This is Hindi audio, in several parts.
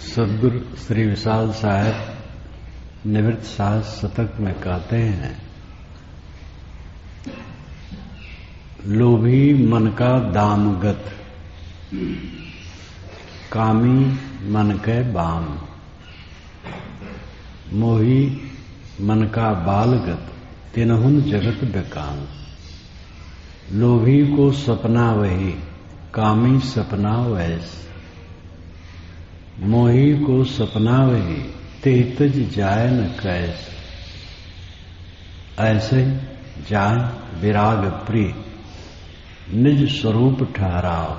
सदगुरु श्री विशाल साहब निवृत्त साहस शतक में कहते हैं, लोभी मन का दामगत, कामी मन के बाम, मोही मन का बालगत, तिनहुन जगत बेकाम। लोभी को सपना वही, कामी सपना वैस, मोही को सपना वही, तेतज जाय न कैस। ऐसे जाय विराग प्रिय, निज स्वरूप ठहराओ।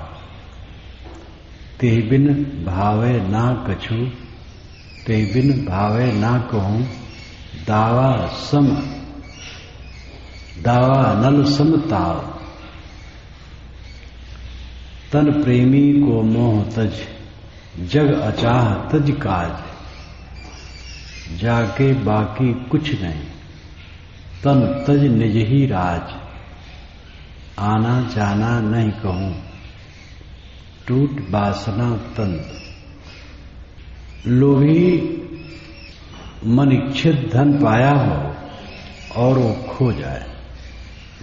ते बिन भावे ना कछु, ते बिन भावे ना कहूं। दावा नल समताव। तन प्रेमी को मोह तज, जग अचाह तज काज। जाके बाकी कुछ नहीं, तन तज निज ही राज। आना जाना नहीं कहूं, टूट वासना तंत। लोभी मन इच्छित धन पाया हो और वो खो जाए।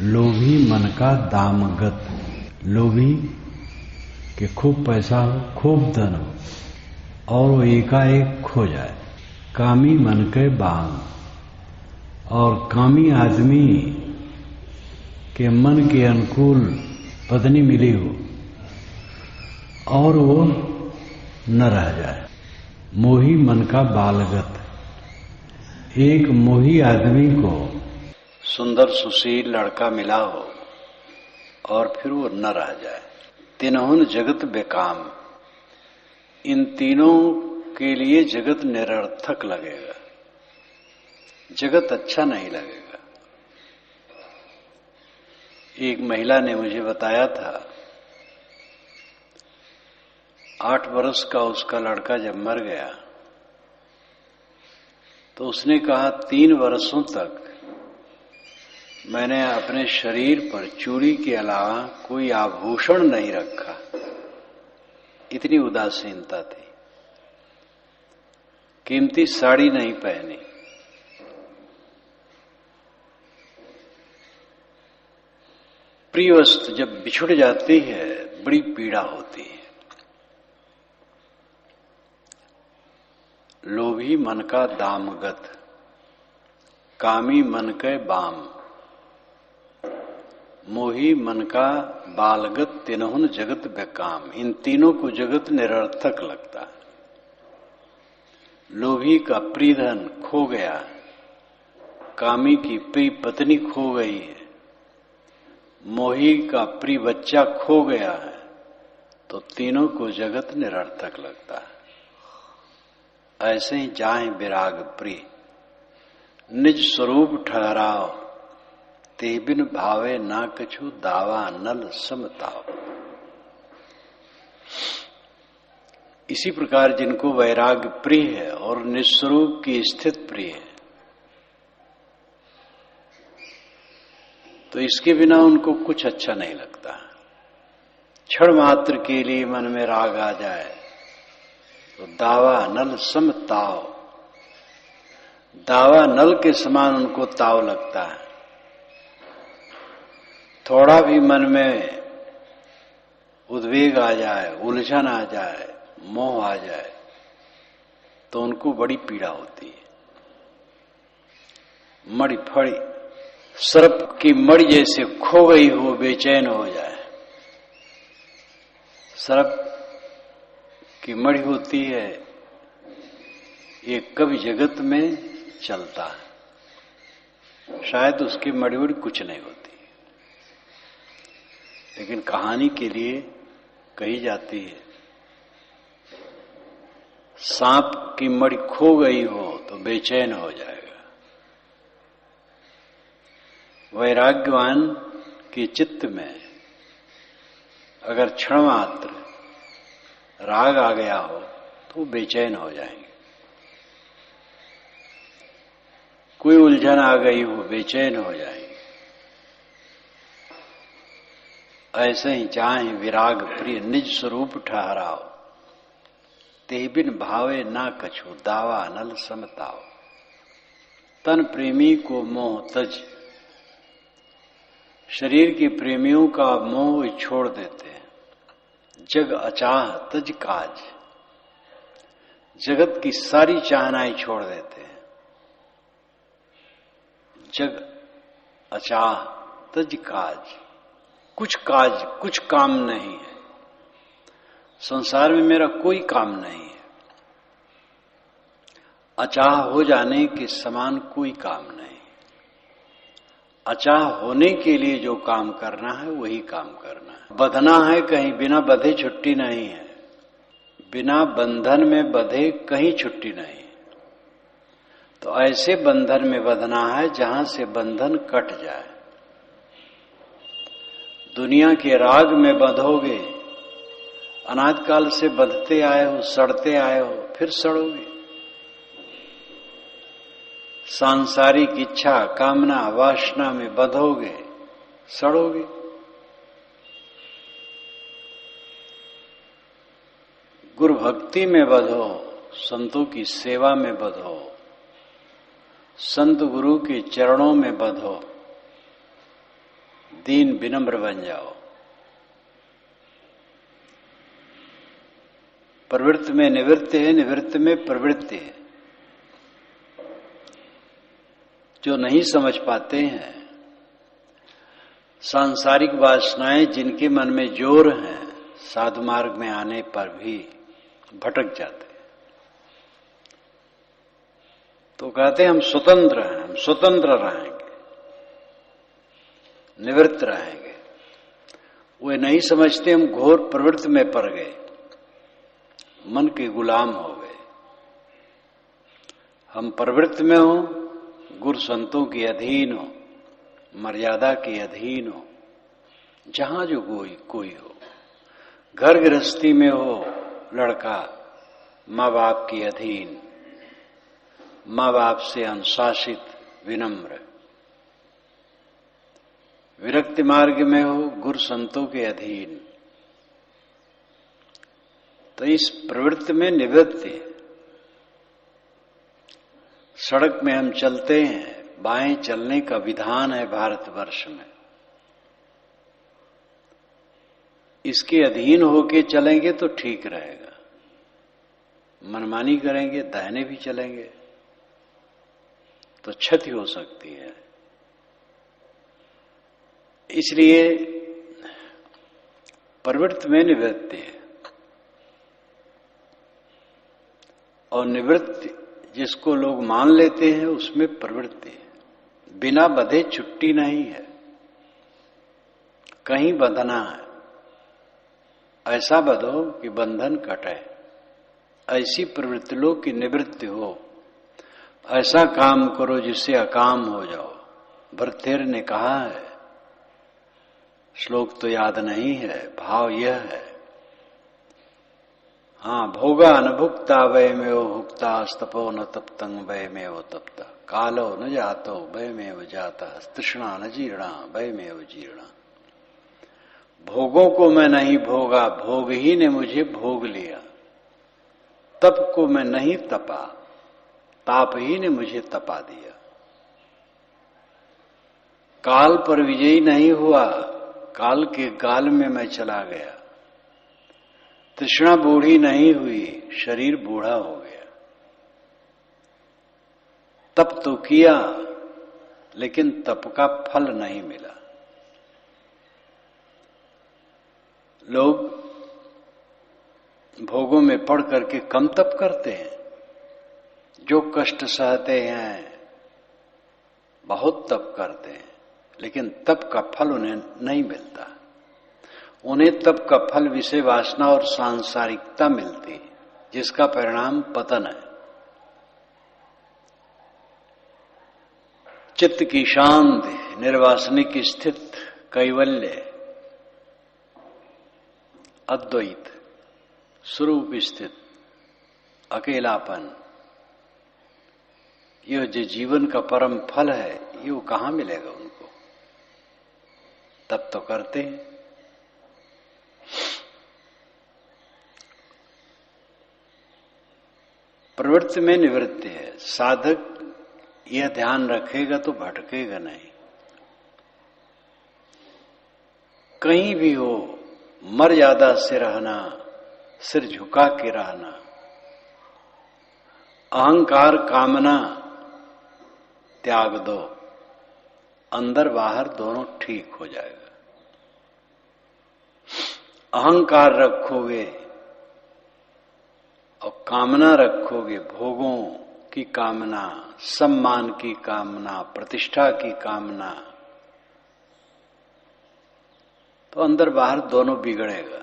लोभी मन का दामगत, लोभी कि खूब पैसा हो, खूब धन हो और वो एकाएक खो जाए। कामी मन के बाम, और कामी आदमी के मन के अनुकूल पत्नी मिली हो और वो न रह जाए। मोही मन का बालगत, एक मोही आदमी को सुंदर सुशील लड़का मिला हो और फिर वो न रह जाए। तिनहुन जगत बेकाम, इन तीनों के लिए जगत निरर्थक लगेगा, जगत अच्छा नहीं लगेगा। एक महिला ने मुझे बताया था, 8 वर्ष का उसका लड़का जब मर गया तो उसने कहा 3 वर्षों तक मैंने अपने शरीर पर चूड़ी के अलावा कोई आभूषण नहीं रखा, इतनी उदासीनता थी। कीमती साड़ी नहीं पहनी। प्रिय वस्तु जब बिछुड़ जाती है बड़ी पीड़ा होती है। लोभी मन का दामगत, कामी मन के बाम, मोही मन का बालगत, तिनहुन जगत बेकाम। इन तीनों को जगत निरर्थक लगता है। लोभी का प्रिय धन खो गया, कामी की प्रिय पत्नी खो गई है, मोही का प्रिय बच्चा खो गया है, तो तीनों को जगत निरर्थक लगता है। ऐसे ही जाए विराग प्रिय, निज स्वरूप ठहराओ। ते बिन भावे ना कछु, दावा नल समताओ। इसी प्रकार जिनको वैराग्य प्रिय है और निस्वरूप की स्थित प्रिय है, तो इसके बिना उनको कुछ अच्छा नहीं लगता। क्षण मात्र के लिए मन में राग आ जाए तो दावा नल समताव, दावा नल के समान उनको ताव लगता है। थोड़ा भी मन में उद्वेग आ जाए, उलझन आ जाए, मोह आ जाए तो उनको बड़ी पीड़ा होती है। मड़ी फड़ी सर्प की मड़ी जैसे खो गई हो, बेचैन हो जाए। सर्प की मड़ी होती है, ये कभी जगत में चलता है, शायद उसकी मड़ी वड़ी कुछ नहीं होती, लेकिन कहानी के लिए कही जाती है। सांप की मड़ी खो गई हो तो बेचैन हो जाएगा। वैराग्यवान के चित्त में अगर क्षण मात्र राग आ गया हो तो बेचैन हो जाएंगे। कोई उलझन आ गई हो, बेचैन हो जाएंगे। ऐसे ही चाहे विराग प्रिय, निज स्वरूप ठहराओ। ते बिन भावे ना कछु दावा नल समताओ। तन प्रेमी को मोह तज, शरीर के प्रेमियों का मोह छोड़ देते हैं। जग अचाह तज काज, जगत की सारी चाहनाएं छोड़ देते हैं। जग अचाह तज काज, कुछ काम नहीं है संसार में, मेरा कोई काम नहीं है। अचाह हो जाने के समान कोई काम नहीं। अचाह होने के लिए जो काम करना है वही काम करना है। बंधना है कहीं, बिना बंधे छुट्टी नहीं है। बिना बंधन में बंधे कहीं छुट्टी नहीं। तो ऐसे बंधन में बंधना है जहां से बंधन कट जाए। दुनिया के राग में बंधोगे, अनाद काल से बंधते आए हो, सड़ते आए हो, फिर सड़ोगे। सांसारिक इच्छा, कामना, वासना में बंधोगे, सड़ोगे। गुरु भक्ति में बंधो, संतों की सेवा में बंधो, संत गुरु के चरणों में बंधो, दीन विनम्र बन जाओ। प्रवृत्ति में निवृत्ति है, निवृत्ति में प्रवृत्ति है। जो नहीं समझ पाते हैं, सांसारिक वासनाएं जिनके मन में जोर है, साधु मार्ग में आने पर भी भटक जाते हैं। तो कहते हैं हम स्वतंत्र हैं, हम स्वतंत्र रहेंगे, निवृत्त रहेंगे। वे नहीं समझते हम घोर प्रवृत्ति में पड़ गए, मन के गुलाम हो गए। हम प्रवृत्ति में हो, गुरु संतों के अधीन हो, मर्यादा के अधीन हो, जहां जो कोई हो। घर गृहस्थी में हो लड़का, माँ बाप के अधीन, माँ बाप से अनुशासित, विनम्र। विरक्ति मार्ग में हो, गुरु संतों के अधीन। तो इस प्रवृत्ति में निवृत्ति। सड़क में हम चलते हैं, बाएं चलने का विधान है भारतवर्ष में। इसके अधीन होके चलेंगे तो ठीक रहेगा। मनमानी करेंगे, दाहिने भी चलेंगे तो क्षति हो सकती है। इसलिए प्रवृत्ति में निवृत्ति है। और निवृत्ति जिसको लोग मान लेते हैं उसमें प्रवृत्ति है। बिना बंधे छुट्टी नहीं है, कहीं बंधना है। ऐसा बंधो कि बंधन कटे, ऐसी प्रवृत्ति लो कि निवृत्ति हो। ऐसा काम करो जिससे अकाम हो जाओ। भर्तृहरि ने कहा है, श्लोक तो याद नहीं है, भाव यह है, हाँ, भोगा अनुभुक्ता वयमेव भुक्ता, स्तपो न तप्तं वयमेव तप्ता, कालो न जातो वयमेव जाता, तृष्णा न जीर्णा वयमेव जीर्णा। भोगों को मैं नहीं भोगा, भोग ही ने मुझे भोग लिया। तप को मैं नहीं तपा, ताप ही ने मुझे तपा दिया। काल पर विजयी नहीं हुआ, काल के गाल में मैं चला गया। तृष्णा बूढ़ी नहीं हुई, शरीर बूढ़ा हो गया। तप तो किया लेकिन तप का फल नहीं मिला। लोग भोगों में पड़ करके कम तप करते हैं, जो कष्ट सहते हैं बहुत तप करते हैं, लेकिन तप का फल उन्हें नहीं मिलता। उन्हें तप का फल विषय वासना और सांसारिकता मिलती, जिसका परिणाम पतन है। चित्त की शांति, निर्वासनिक स्थित, कैवल्य, अद्वैत स्वरूप स्थित, अकेलापन, यह जो जीवन का परम फल है, ये वो कहां मिलेगा उनको? तब तो करते हैं। प्रवृत्ति में निवृत्ति है। साधक यह ध्यान रखेगा तो भटकेगा नहीं। कहीं भी हो मर्यादा से रहना, सिर झुका के रहना, अहंकार कामना त्याग दो, अंदर बाहर दोनों ठीक हो जाएगा। अहंकार रखोगे और कामना रखोगे, भोगों की कामना, सम्मान की कामना, प्रतिष्ठा की कामना, तो अंदर बाहर दोनों बिगड़ेगा।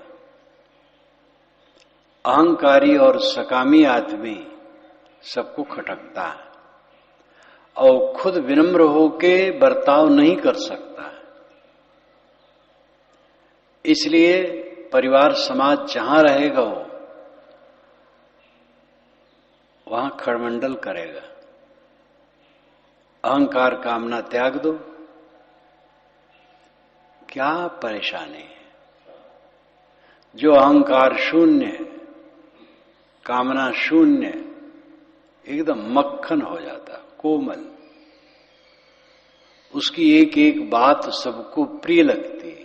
अहंकारी और सकामी आदमी सबको खटकता है और खुद विनम्र होके बर्ताव नहीं कर सकता। इसलिए परिवार समाज जहां रहेगा वो वहां खड़मंडल करेगा। अहंकार कामना त्याग दो, क्या परेशानी है। जो अहंकार शून्य है, कामना शून्य है, एकदम मक्खन हो जाता, कोमल। उसकी एक एक बात सबको प्रिय लगती है।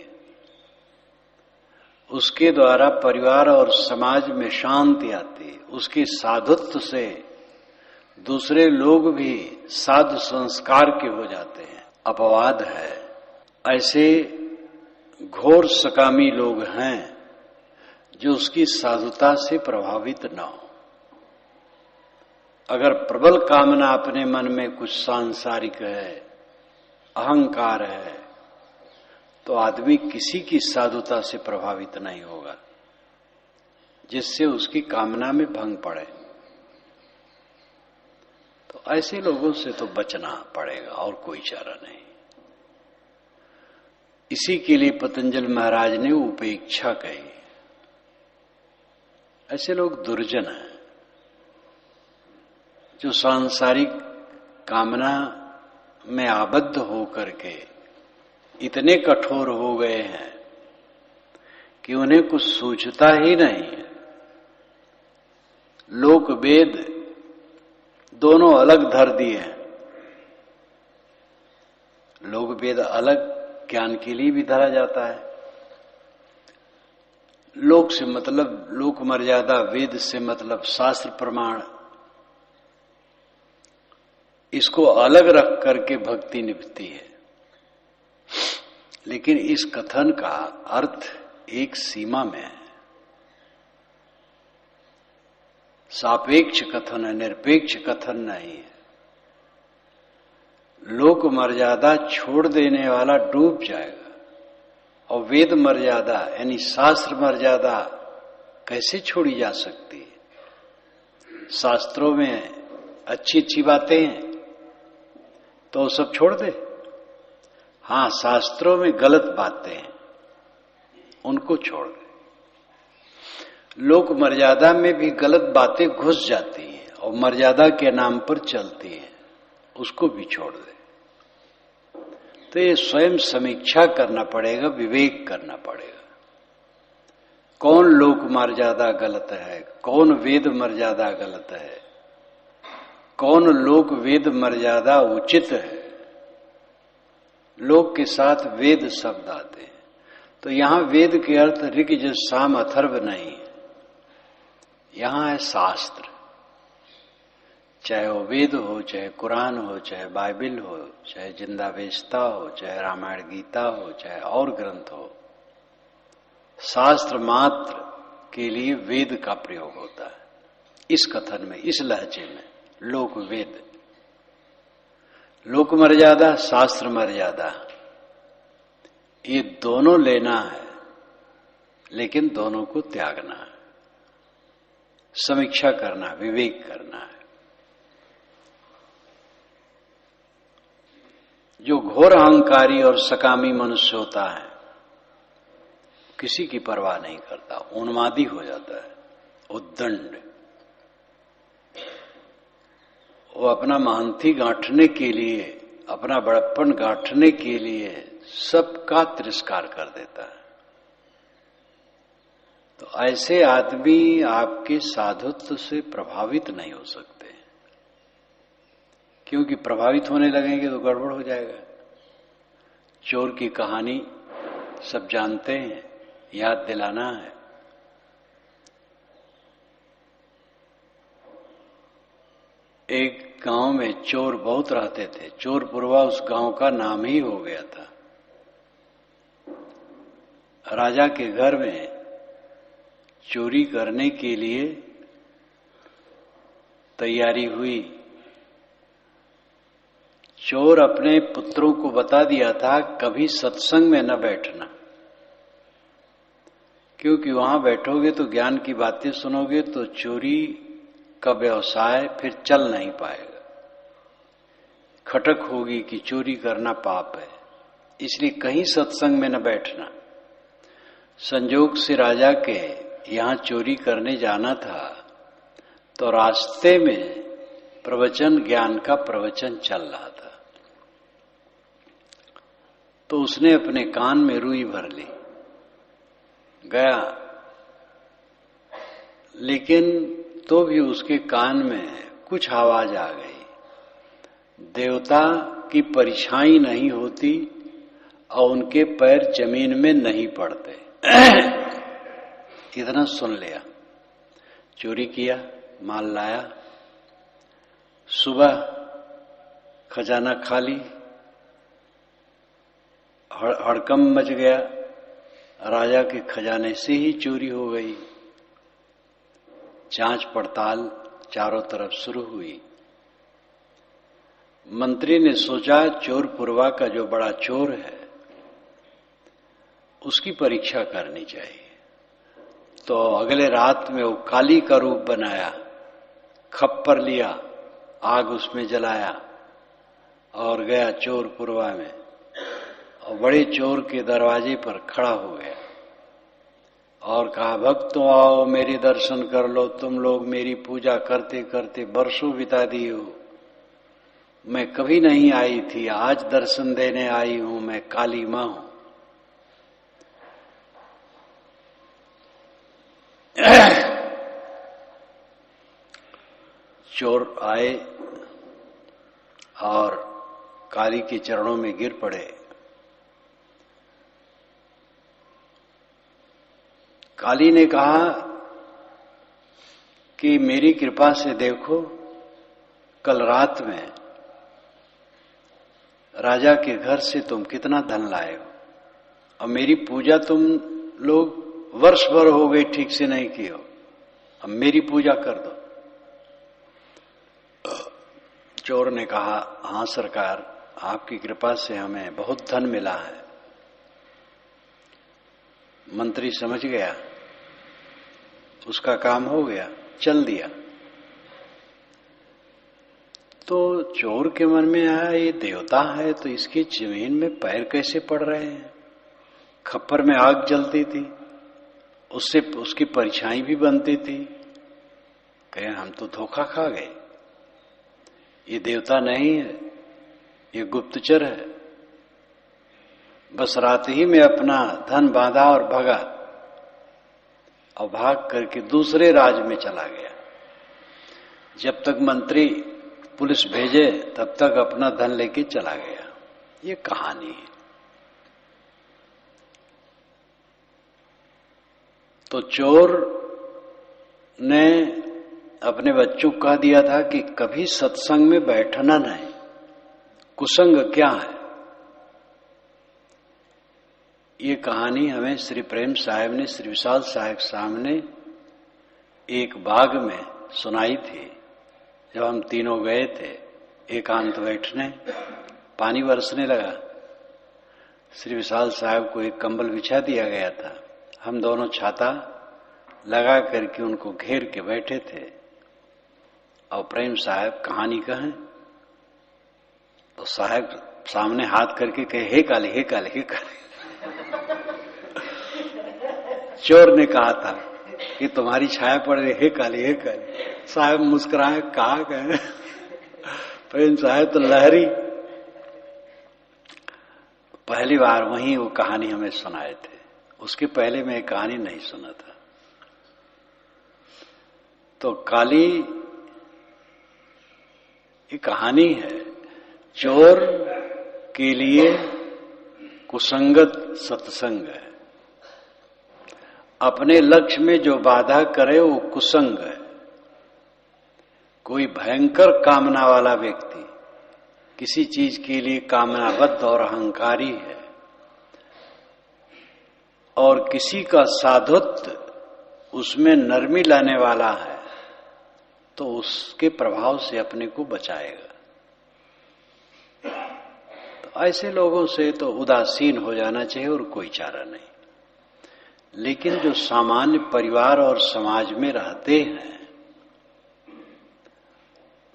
उसके द्वारा परिवार और समाज में शांति आती है। उसके साधुत्व से दूसरे लोग भी साधु संस्कार के हो जाते हैं। अपवाद है, ऐसे घोर सकामी लोग हैं जो उसकी साधुता से प्रभावित न हो। अगर प्रबल कामना अपने मन में कुछ सांसारिक है, अहंकार है, तो आदमी किसी की साधुता से प्रभावित नहीं होगा जिससे उसकी कामना में भंग पड़े। तो ऐसे लोगों से तो बचना पड़ेगा और कोई चारा नहीं। इसी के लिए पतंजलि महाराज ने उपेक्षा कही। ऐसे लोग दुर्जन हैं जो सांसारिक कामना में आबद्ध होकर के इतने कठोर हो गए हैं कि उन्हें कुछ सूझता ही नहीं है। लोक वेद दोनों अलग धर दिए हैं। लोक वेद अलग ज्ञान के लिए भी धरा जाता है। लोक से मतलब लोक मर्यादा, वेद से मतलब शास्त्र प्रमाण, इसको अलग रख करके भक्ति निभती है। लेकिन इस कथन का अर्थ एक सीमा में है। सापेक्ष कथन है, निरपेक्ष कथन नहीं है। लोक मर्यादा छोड़ देने वाला डूब जाएगा और वेद मर्यादा यानी शास्त्र मर्यादा कैसे छोड़ी जा सकती है। शास्त्रों में अच्छी अच्छी बातें हैं तो सब छोड़ दे। हाँ, शास्त्रों में गलत बातें हैं उनको छोड़ दे। लोक मर्यादा में भी गलत बातें घुस जाती हैं और मर्यादा के नाम पर चलती हैं, उसको भी छोड़ दे। तो ये स्वयं समीक्षा करना पड़ेगा, विवेक करना पड़ेगा। कौन लोक मर्यादा गलत है, कौन वेद मर्यादा गलत है, कौन लोक वेद मर्यादा उचित है। लोक के साथ वेद शब्द आते हैं तो यहां वेद के अर्थ ऋग यजुर साम अथर्व नहीं है। यहां है शास्त्र, चाहे वो वेद हो, चाहे कुरान हो, चाहे बाइबिल हो, चाहे जिंदा वेस्ता हो, चाहे रामायण गीता हो, चाहे और ग्रंथ हो। शास्त्र मात्र के लिए वेद का प्रयोग होता है इस कथन में, इस लहजे में। लोक वेद, लोक मर्यादा, शास्त्र मर्यादा, ये दोनों लेना है लेकिन दोनों को त्यागना है, समीक्षा करना, विवेक करना है। जो घोर अहंकारी और सकामी मनुष्य होता है किसी की परवाह नहीं करता, उन्मादी हो जाता है, उद्दंड। वो अपना महांती गांठने के लिए, अपना बड़प्पन गांठने के लिए सबका तिरस्कार कर देता है। तो ऐसे आदमी आपके साधुत्व से प्रभावित नहीं हो सकते, क्योंकि प्रभावित होने लगेंगे तो गड़बड़ हो जाएगा। चोर की कहानी सब जानते हैं, याद दिलाना है। एक गांव में चोर बहुत रहते थे। चोरपुरवा उस गांव का नाम ही हो गया था। राजा के घर में चोरी करने के लिए तैयारी हुई। चोर अपने पुत्रों को बता दिया था कभी सत्संग में न बैठना, क्योंकि वहां बैठोगे तो ज्ञान की बातें सुनोगे तो चोरी का व्यवसाय फिर चल नहीं पाएगा। खटक होगी कि चोरी करना पाप है, इसलिए कहीं सत्संग में न बैठना। संजोग से राजा के यहां चोरी करने जाना था, तो रास्ते में प्रवचन, ज्ञान का प्रवचन चल रहा था। तो उसने अपने कान में रुई भर ली, गया, लेकिन तो भी उसके कान में कुछ आवाज आ गई। देवता की परछाई नहीं होती और उनके पैर जमीन में नहीं पड़ते। इतना सुन लिया, चोरी किया, माल लाया, सुबह खजाना खाली, हड़कंप मच गया। राजा के खजाने से ही चोरी हो गई। जांच पड़ताल चारों तरफ शुरू हुई। मंत्री ने सोचा चोरपुरवा का जो बड़ा चोर है उसकी परीक्षा करनी चाहिए। तो अगले रात में वो काली का रूप बनाया, खप्पर लिया, आग उसमें जलाया और गया चोरपुरवा में, और बड़े चोर के दरवाजे पर खड़ा हो गया और कहा, भक्तों आओ मेरे दर्शन कर लो। तुम लोग मेरी पूजा करते करते वर्षों बिता दी हो, मैं कभी नहीं आई थी, आज दर्शन देने आई हूं, मैं काली मां हूं। चोर आए और काली के चरणों में गिर पड़े। काली ने कहा कि मेरी कृपा से देखो, कल रात में राजा के घर से तुम कितना धन लाए हो, और मेरी पूजा तुम लोग वर्ष भर हो गए ठीक से नहीं की हो, अब मेरी पूजा कर दो। चोर ने कहा, हाँ सरकार, आपकी कृपा से हमें बहुत धन मिला है। मंत्री समझ गया, उसका काम हो गया, चल दिया। तो चोर के मन में आया, ये देवता है तो इसकी जमीन में पैर कैसे पड़ रहे हैं? खप्पर में आग जलती थी, उससे उसकी परछाई भी बनती थी। कहे, हम तो धोखा खा गए, ये देवता नहीं है, ये गुप्तचर है। बस रात ही में अपना धन बांधा और भगा, और भाग करके दूसरे राज्य में चला गया। जब तक मंत्री पुलिस भेजे तब तक अपना धन लेके चला गया। ये कहानी है। तो चोर ने अपने बच्चों को कह दिया था कि कभी सत्संग में बैठना नहीं। कुसंग क्या है? ये कहानी हमें श्री प्रेम साहब ने श्री विशाल साहब सामने एक बाग में सुनाई थी। जब हम तीनों गए थे एकांत बैठने, पानी बरसने लगा। श्री विशाल साहब को एक कंबल बिछा दिया गया था, हम दोनों छाता लगा करके उनको घेर के बैठे थे। और प्रेम साहब कहानी कहें तो साहब सामने हाथ करके कहे, हे काली, हे काली, हे काली। चोर ने कहा था कि तुम्हारी छाया पड़ रही, हे काली, हे काली। साहब मुस्कुराए, कहा गए प्रेम साहब तो लहरी। पहली बार वहीं वो कहानी हमें सुनाए थे, उसके पहले मैं एक कहानी नहीं सुना था। तो काली की कहानी है, चोर के लिए कुसंगत सत्संग है। अपने लक्ष्य में जो बाधा करे वो कुसंग है। कोई भयंकर कामना वाला व्यक्ति किसी चीज के लिए कामनाबद्ध और अहंकारी है और किसी का साधुत्व उसमें नरमी लाने वाला है, तो उसके प्रभाव से अपने को बचाएगा। तो ऐसे लोगों से तो उदासीन हो जाना चाहिए और कोई चारा नहीं। लेकिन जो सामान्य परिवार और समाज में रहते हैं,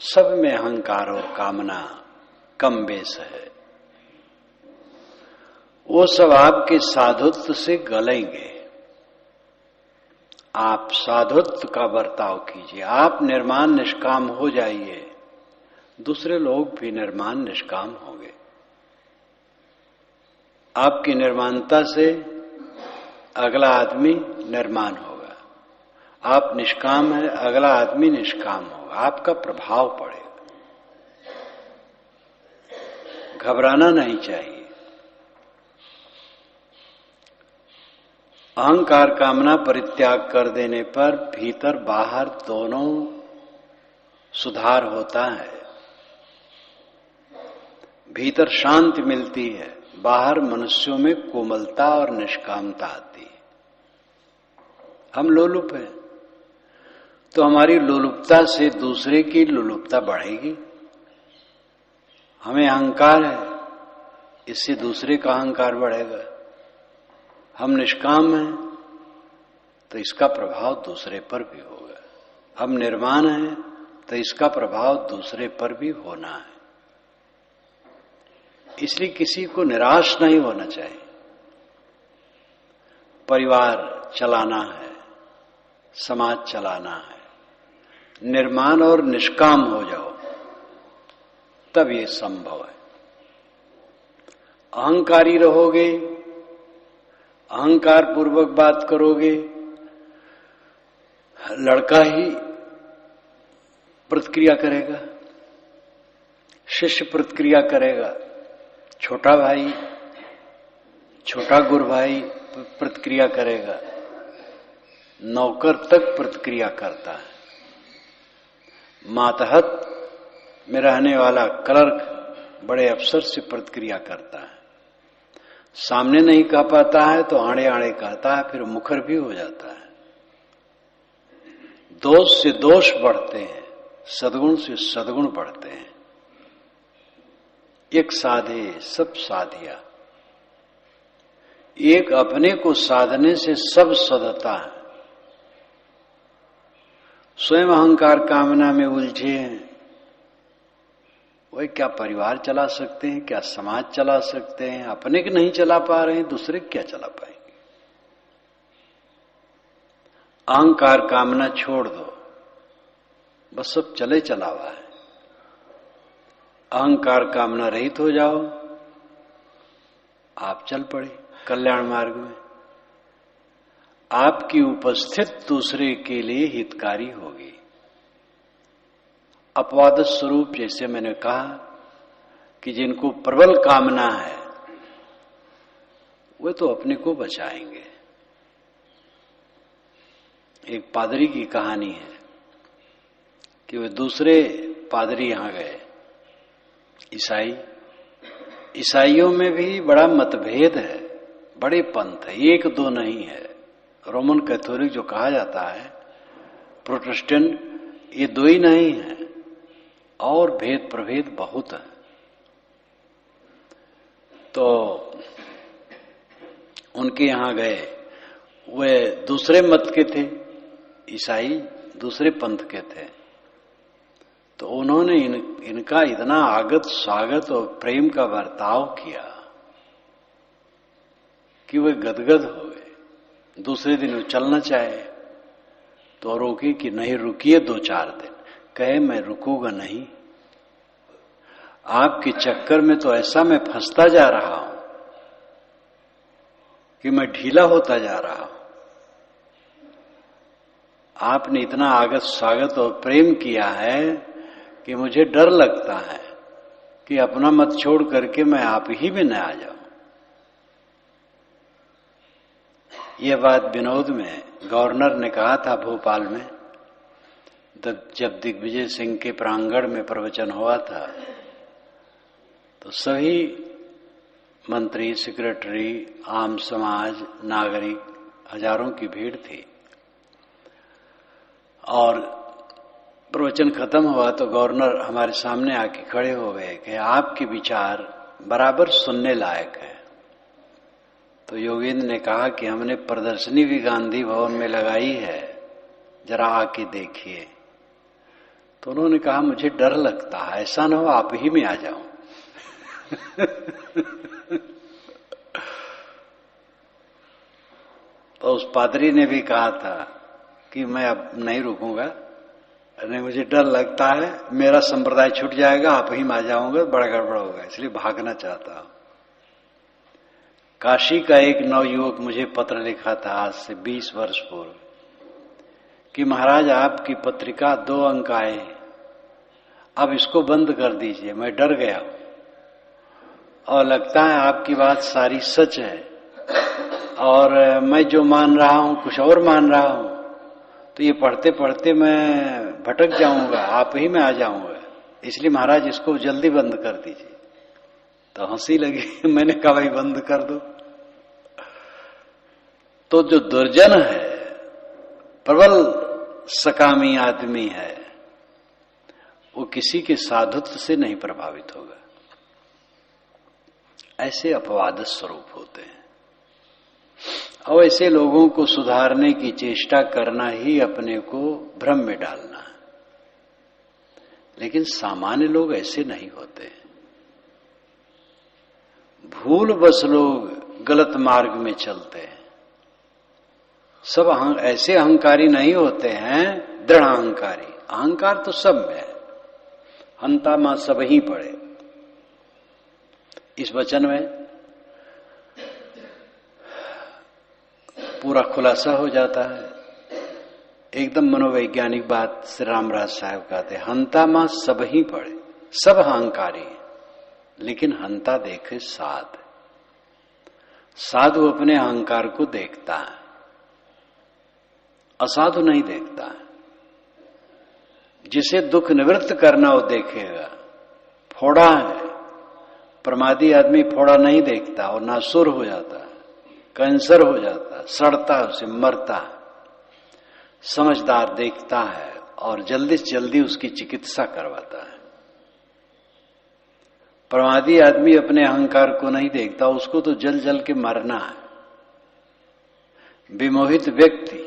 सब में अहंकार और कामना कम बेस है, वो सब आपके साधुत्व से गलेंगे। आप साधुत्व का बर्ताव कीजिए, आप निर्माण निष्काम हो जाइए, दूसरे लोग भी निर्माण निष्काम होंगे। आपकी निर्माणता से अगला आदमी निर्माण होगा। आप निष्काम है, अगला आदमी निष्काम होगा, आपका प्रभाव पड़ेगा। घबराना नहीं चाहिए। अहंकार कामना परित्याग कर देने पर भीतर बाहर दोनों सुधार होता है। भीतर शांति मिलती है, बाहर मनुष्यों में कोमलता और निष्कामता आती है। हम लोलुप हैं, तो हमारी लोलुपता से दूसरे की लोलुपता बढ़ेगी। हमें अहंकार है, इससे दूसरे का अहंकार बढ़ेगा। हम निष्काम हैं, तो इसका प्रभाव दूसरे पर भी होगा। हम निर्माण हैं, तो इसका प्रभाव दूसरे पर भी होना है। इसलिए किसी को निराश नहीं होना चाहिए। परिवार चलाना है, समाज चलाना है, निर्माण और निष्काम हो जाओ, तब ये संभव है। अहंकारी रहोगे, अहंकार पूर्वक बात करोगे, लड़का ही प्रतिक्रिया करेगा, शिष्य प्रतिक्रिया करेगा, छोटा भाई, छोटा गुरु भाई प्रतिक्रिया करेगा, नौकर तक प्रतिक्रिया करता है। मातहत में रहने वाला क्लर्क बड़े अफसर से प्रतिक्रिया करता है। सामने नहीं कह पाता है तो आड़े आड़े कहता है, फिर मुखर भी हो जाता है। दोष से दोष बढ़ते हैं, सद्गुण से सद्गुण बढ़ते हैं। एक साधे सब साधिया, एक अपने को साधने से सब सधता है। स्वयं अहंकार कामना में उलझे हैं, वही क्या परिवार चला सकते हैं, क्या समाज चला सकते हैं? अपने के नहीं चला पा रहे हैं, दूसरे क्या चला पाएंगे? अहंकार कामना छोड़ दो, बस सब चले चला हुआ है। अहंकार कामना रहित हो जाओ, आप चल पड़े कल्याण मार्ग में। आपकी उपस्थित दूसरे के लिए हितकारी होगी। अपवाद स्वरूप, जैसे मैंने कहा कि जिनको प्रबल कामना है वे तो अपने को बचाएंगे। एक पादरी की कहानी है कि वे दूसरे पादरी यहां गए। ईसाइयों में भी बड़ा मतभेद है, बड़े पंथ है, एक दो नहीं है। रोमन कैथोलिक जो कहा जाता है, प्रोटेस्टेंट, ये दो ही नहीं है, और भेद प्रभेद बहुत है। तो उनके यहां गए, वे दूसरे मत के थे, ईसाई दूसरे पंथ के थे। तो उन्होंने इनका इतना आगत स्वागत और प्रेम का बर्ताव किया कि वे गदगद हो गए। दूसरे दिन वो चलना चाहे तो रोके कि नहीं, रुकिए 2-4 दिन। कहे मैं रुकूंगा नहीं, आपके चक्कर में तो ऐसा मैं फंसता जा रहा हूं कि मैं ढीला होता जा रहा हूं। आपने इतना आगत स्वागत और प्रेम किया है कि मुझे डर लगता है कि अपना मत छोड़ करके मैं आप ही में न आ जाऊं। यह बात विनोद में गवर्नर ने कहा था भोपाल में, जब दिग्विजय सिंह के प्रांगण में प्रवचन हुआ था, तो सभी मंत्री, सेक्रेटरी, आम समाज, नागरिक, हजारों की भीड़ थी। और प्रवचन खत्म हुआ तो गवर्नर हमारे सामने आके खड़े हो गए कि आपके विचार बराबर सुनने लायक है। तो योगेंद्र ने कहा कि हमने प्रदर्शनी भी गांधी भवन में लगाई है, जरा आके देखिए। तो उन्होंने कहा मुझे डर लगता है, ऐसा ना हो आप ही में आ जाऊं। तो उस पादरी ने भी कहा था कि मैं अब नहीं रुकूंगा, नहीं मुझे डर लगता है, मेरा संप्रदाय छूट जाएगा, आप ही में आ जाऊंगा, बड़ा गड़बड़ होगा, इसलिए भागना चाहता हूं। काशी का एक नवयुवक मुझे पत्र लिखा था आज से 20 वर्ष पूर्व कि महाराज आपकी पत्रिका 2 अंक आए, अब इसको बंद कर दीजिए, मैं डर गया हूं और लगता है आपकी बात सारी सच है और मैं जो मान रहा हूं कुछ और मान रहा हूं, तो ये पढ़ते पढ़ते मैं भटक जाऊंगा, आप ही में आ जाऊंगा, इसलिए महाराज इसको जल्दी बंद कर दीजिए। तो हंसी लगी। मैंने कहा भाई बंद कर दो। तो जो दुर्जन है, प्रबल सकामी आदमी है, वो किसी के साधुत्व से नहीं प्रभावित होगा। ऐसे अपवाद स्वरूप होते हैं और ऐसे लोगों को सुधारने की चेष्टा करना ही अपने को भ्रम में डालना है। लेकिन सामान्य लोग ऐसे नहीं होते। भूलवश लोग गलत मार्ग में चलते हैं। सब ऐसे अहंकारी नहीं होते हैं, दृढ़ अहंकारी। अहंकार तो सब में है, हंता मां सब ही पड़े। इस वचन में पूरा खुलासा हो जाता है। एकदम मनोवैज्ञानिक बात श्री रामराज साहब कहते हैं, हंता मां सब ही पड़े। सब अहंकारी, लेकिन हंता देखे साध। साधु अपने अहंकार को देखता है, असाधु नहीं देखता है। जिसे दुख निवृत्त करना वो देखेगा। फोड़ा है, प्रमादी आदमी फोड़ा नहीं देखता और नासुर हो जाता है, कैंसर हो जाता है, सड़ता है, उसे मरता है। समझदार देखता है और जल्दी से जल्दी उसकी चिकित्सा करवाता है। प्रमादी आदमी अपने अहंकार को नहीं देखता, उसको तो जल जल के मरना है। विमोहित व्यक्ति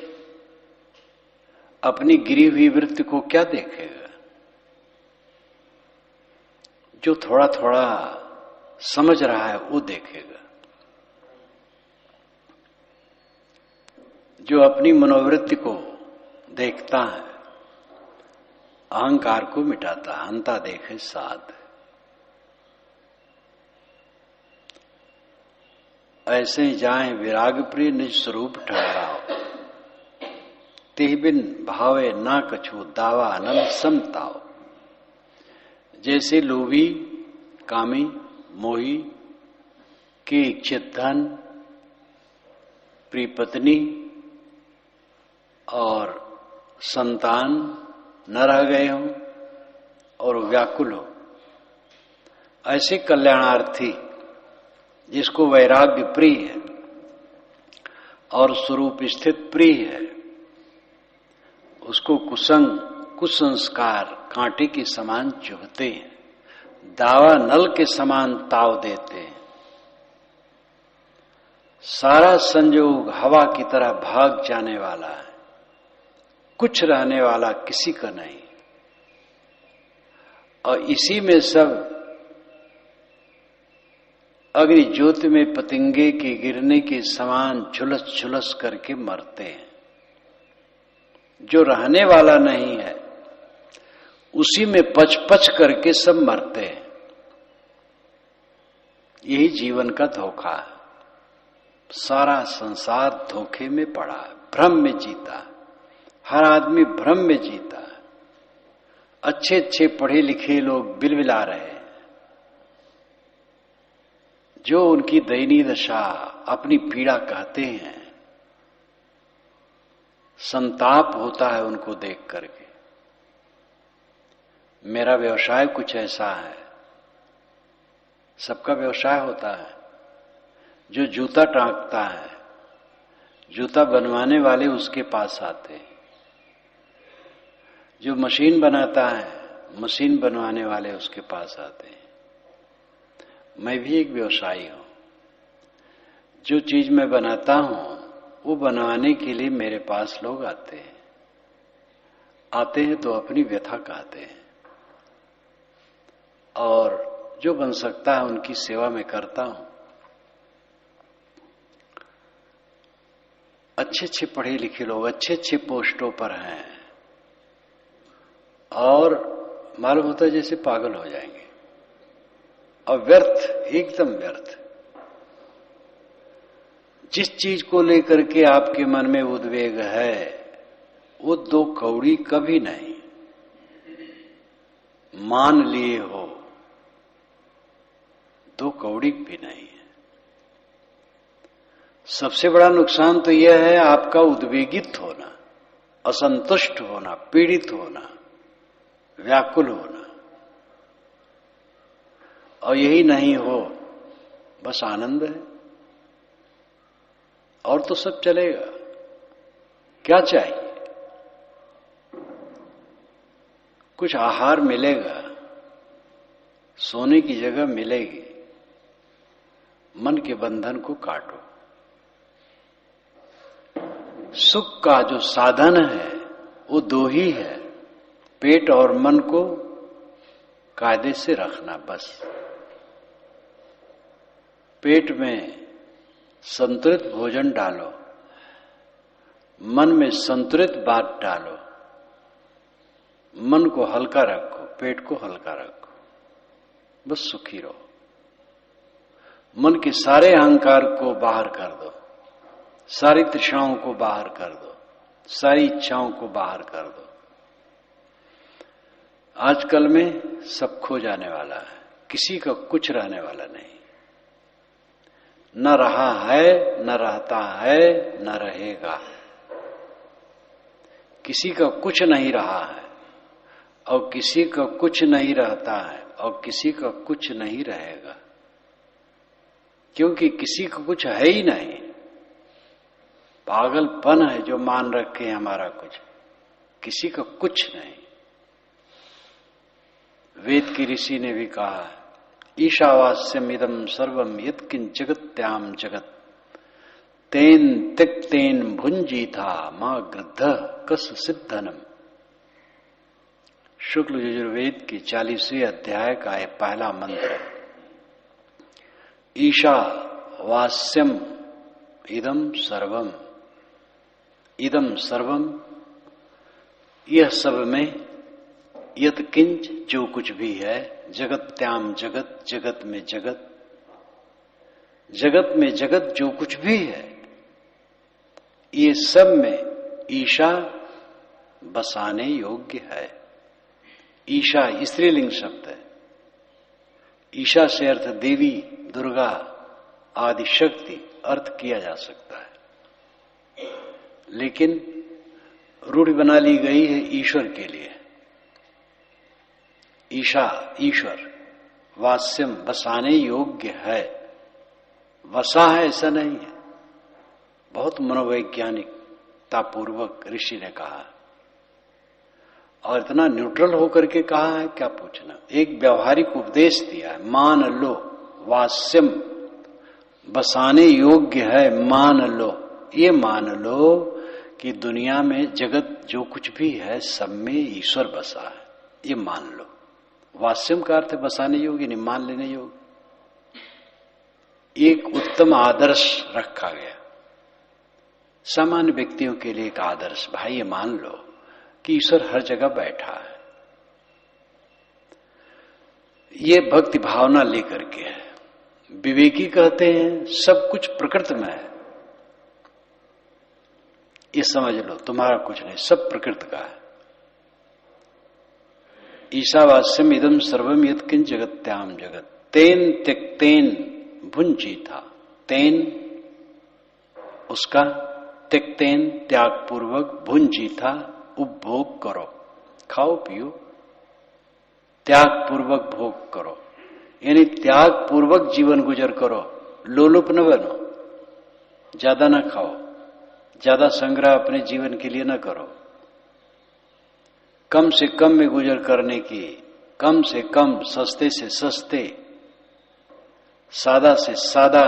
अपनी गिरी हुई वृत्ति को क्या देखेगा? जो थोड़ा थोड़ा समझ रहा है वो देखेगा। जो अपनी मनोवृत्ति को देखता है, अहंकार को मिटाता है। हंता देखे साध। ऐसे जाए विराग प्रिय निज स्वरूप ठहराओ, तिह बिन भावे ना कछु दावा अनंत समताओ। जैसे लोभी, कामी, मोही के इच्छित धन, प्रिय पत्नी और संतान न रह गए हों और व्याकुल हो, ऐसे कल्याणार्थी जिसको वैराग्य प्रिय है और स्वरूप स्थित प्रिय है, उसको कुसंस्कार कांटे के समान चुभते हैं, दावा नल के समान ताव देते हैं। सारा संयोग हवा की तरह भाग जाने वाला है, कुछ रहने वाला किसी का नहीं। और इसी में सब अग्नि ज्योति में पतंगे के गिरने के समान झुलस झुलस करके मरते हैं। जो रहने वाला नहीं है उसी में पच पच करके सब मरते हैं। यही जीवन का धोखा है। सारा संसार धोखे में पड़ा है, भ्रम में जीता है। हर आदमी भ्रम में जीता है। अच्छे अच्छे पढ़े लिखे लोग बिलबिला रहे हैं। जो उनकी दयनीय दशा, अपनी पीड़ा कहते हैं, संताप होता है उनको देख करके। मेरा व्यवसाय कुछ ऐसा है, सबका व्यवसाय होता है। जो जूता टांगता है, जूता बनवाने वाले उसके पास आते हैं। जो मशीन बनाता है, मशीन बनवाने वाले उसके पास आते हैं। मैं भी एक व्यवसायी हूं। जो चीज मैं बनाता हूं वो बनवाने के लिए मेरे पास लोग आते हैं। आते हैं तो अपनी व्यथा कहते हैं, और जो बन सकता है उनकी सेवा में करता हूं। अच्छे अच्छे पढ़े लिखे लोग अच्छे अच्छे पोस्टों पर हैं, और मालूम होता है जैसे पागल हो जाएंगे, और व्यर्थ, एकदम व्यर्थ। जिस चीज को लेकर के आपके मन में उद्वेग है वो 2 कौड़ी कभी नहीं। मान लिए हो, 2 कौड़ी भी नहीं है। सबसे बड़ा नुकसान तो यह है आपका उद्वेगित होना, असंतुष्ट होना, पीड़ित होना, व्याकुल होना। और यही नहीं हो, बस आनंद है, और तो सब चलेगा। क्या चाहिए? कुछ आहार मिलेगा, सोने की जगह मिलेगी, मन के बंधन को काटो। सुख का जो साधन है वो 2 ही है, पेट और मन को कायदे से रखना। बस पेट में संतुलित भोजन डालो, मन में संतुलित बात डालो, मन को हल्का रखो, पेट को हल्का रखो, बस सुखी रहो। मन के सारे अहंकार को बाहर कर दो, सारी तृष्णाओं को बाहर कर दो, सारी इच्छाओं को बाहर कर दो। आजकल में सब खो जाने वाला है, किसी का कुछ रहने वाला नहीं। न रहा है, न रहता है, न रहेगा। किसी का कुछ नहीं रहा है, और किसी का कुछ नहीं रहता है, और किसी का कुछ नहीं रहेगा, क्योंकि किसी का कुछ है ही नहीं। पागलपन है जो मान रखे हमारा कुछ, किसी का कुछ नहीं। वेद की ऋषि ने भी कहा है, ईशावास्यम इदम सर्वम यत्किंच जगत्याम जगत तेन त्यक्तेन भुंजीथा मां गृद्ध कस सिद्धनम। शुक्ल यजुर्वेद की 40वें अध्याय का यह पहला मंत्र है। ईशा वास्यम इदम सर्वम, इदम सर्वम, यह सब में, यत्किंच जो कुछ भी है, जगत्याम जगत, जगत में जगत, जगत में जगत जो कुछ भी है, ये सब में ईशा बसाने योग्य है। ईशा स्त्रीलिंग शब्द है। ईशा से अर्थ देवी, दुर्गा आदि शक्ति अर्थ किया जा सकता है, लेकिन रूढ़ी बना ली गई है ईश्वर के लिए। ईशा ईश्वर, वास्यम बसाने योग्य है, वसा है ऐसा नहीं है। बहुत मनोवैज्ञानिकतापूर्वक ऋषि ने कहा, और इतना न्यूट्रल होकर के कहा है, क्या पूछना। एक व्यवहारिक उपदेश दिया है, मान लो, वास्यम बसाने योग्य है, मान लो। ये मान लो कि दुनिया में जगत जो कुछ भी है सब में ईश्वर बसा है, ये मान लो। वास्यम का अर्थ बसाने योग्य नहीं, मान लेने योग्य। एक उत्तम आदर्श रखा गया सामान्य व्यक्तियों के लिए, एक आदर्श, भाई ये मान लो कि ईश्वर हर जगह बैठा है। ये भक्ति भावना लेकर के है। विवेकी कहते हैं सब कुछ प्रकृति में है, ये समझ लो, तुम्हारा कुछ नहीं, सब प्रकृति का है। ईशावास्यम इदम सर्वम यत्किंच जगत्याम जगत तेन त्यक्तेन भुंजीथा। तेन उसका, त्यक्तेन त्याग पूर्वक, भुंजीथा उपभोग करो, खाओ पियो, त्याग पूर्वक भोग करो, यानी त्याग पूर्वक जीवन गुजर करो। लोलुप न बनो, ज्यादा न खाओ, ज्यादा संग्रह अपने जीवन के लिए न करो, कम से कम में गुजर करने की, कम से कम, सस्ते से सस्ते, सादा से सादा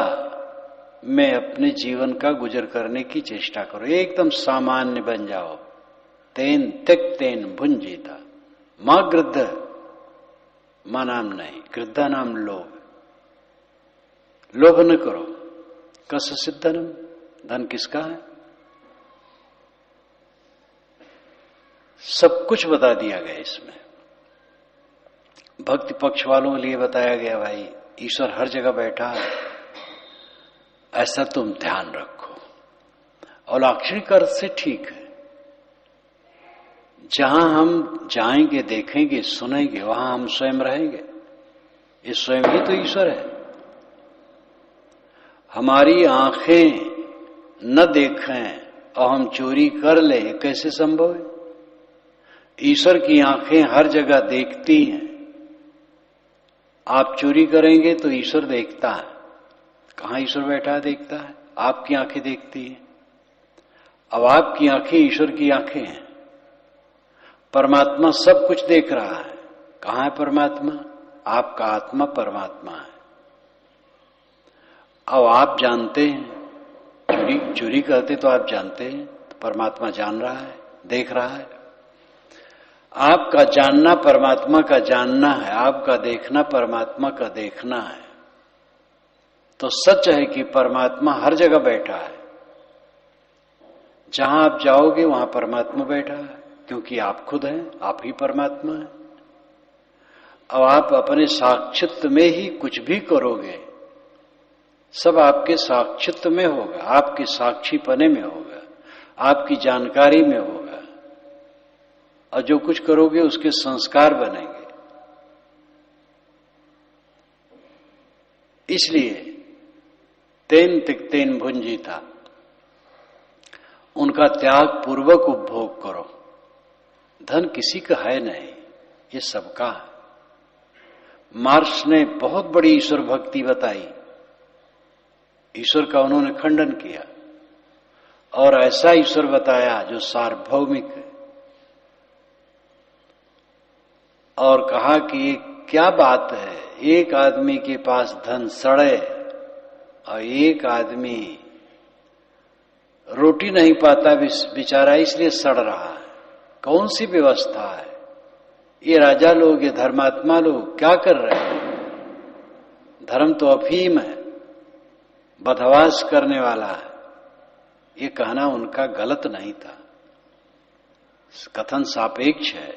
में अपने जीवन का गुजर करने की चेष्टा करो, एकदम सामान्य बन जाओ। तेन त्यक्तेन भुंजीता। मां गृद्ध, मां नाम नहीं, गृद्धा नाम लोभ। लोभ न करो। कस्यचित् धनम, धन किसका है? सब कुछ बता दिया गया इसमें। भक्ति पक्ष वालों के लिए बताया गया, भाई ईश्वर हर जगह बैठा है, ऐसा तुम ध्यान रखो। और लाक्षणिक अर्थ से ठीक है, जहां हम जाएंगे, देखेंगे, सुनेंगे, वहां हम स्वयं रहेंगे। ये स्वयं ही तो ईश्वर है। हमारी आंखें न देखें और हम चोरी कर लें, कैसे संभव है? ईश्वर की आंखें हर जगह देखती हैं। आप चोरी करेंगे तो ईश्वर देखता है। कहां ईश्वर बैठा है? देखता है। आपकी आंखें देखती हैं। अब आपकी आंखें ईश्वर की आंखें हैं। परमात्मा सब कुछ देख रहा है। कहां है परमात्मा? आपका आत्मा परमात्मा है। अब आप जानते हैं, चोरी करते तो आप जानते हैं, तो परमात्मा जान रहा है, देख रहा है। आपका जानना परमात्मा का जानना है, आपका देखना परमात्मा का देखना है। तो सच है कि परमात्मा हर जगह बैठा है। जहां आप जाओगे वहां परमात्मा बैठा है, क्योंकि आप खुद हैं, आप ही परमात्मा हैं। अब आप अपने साक्षित्व में ही कुछ भी करोगे, सब आपके साक्षित्व में होगा, आपके साक्षीपने में होगा, आपकी जानकारी में होगा। और जो कुछ करोगे उसके संस्कार बनेंगे। इसलिए तेन तिक्तेन भुंजीता, उनका त्याग पूर्वक उपभोग करो। धन किसी का है नहीं, ये सबका है। मार्क्स ने बहुत बड़ी ईश्वर भक्ति बताई, ईश्वर का उन्होंने खंडन किया और ऐसा ईश्वर बताया जो सार्वभौमिक है। और कहा कि ये क्या बात है, एक आदमी के पास धन सड़े और एक आदमी रोटी नहीं पाता बेचारा, इसलिए सड़ रहा है। कौन सी व्यवस्था है? ये राजा लोग, ये धर्मात्मा लोग क्या कर रहे हैं? धर्म तो अफीम है, बदहवास करने वाला है। ये कहना उनका गलत नहीं था। कथन सापेक्ष है,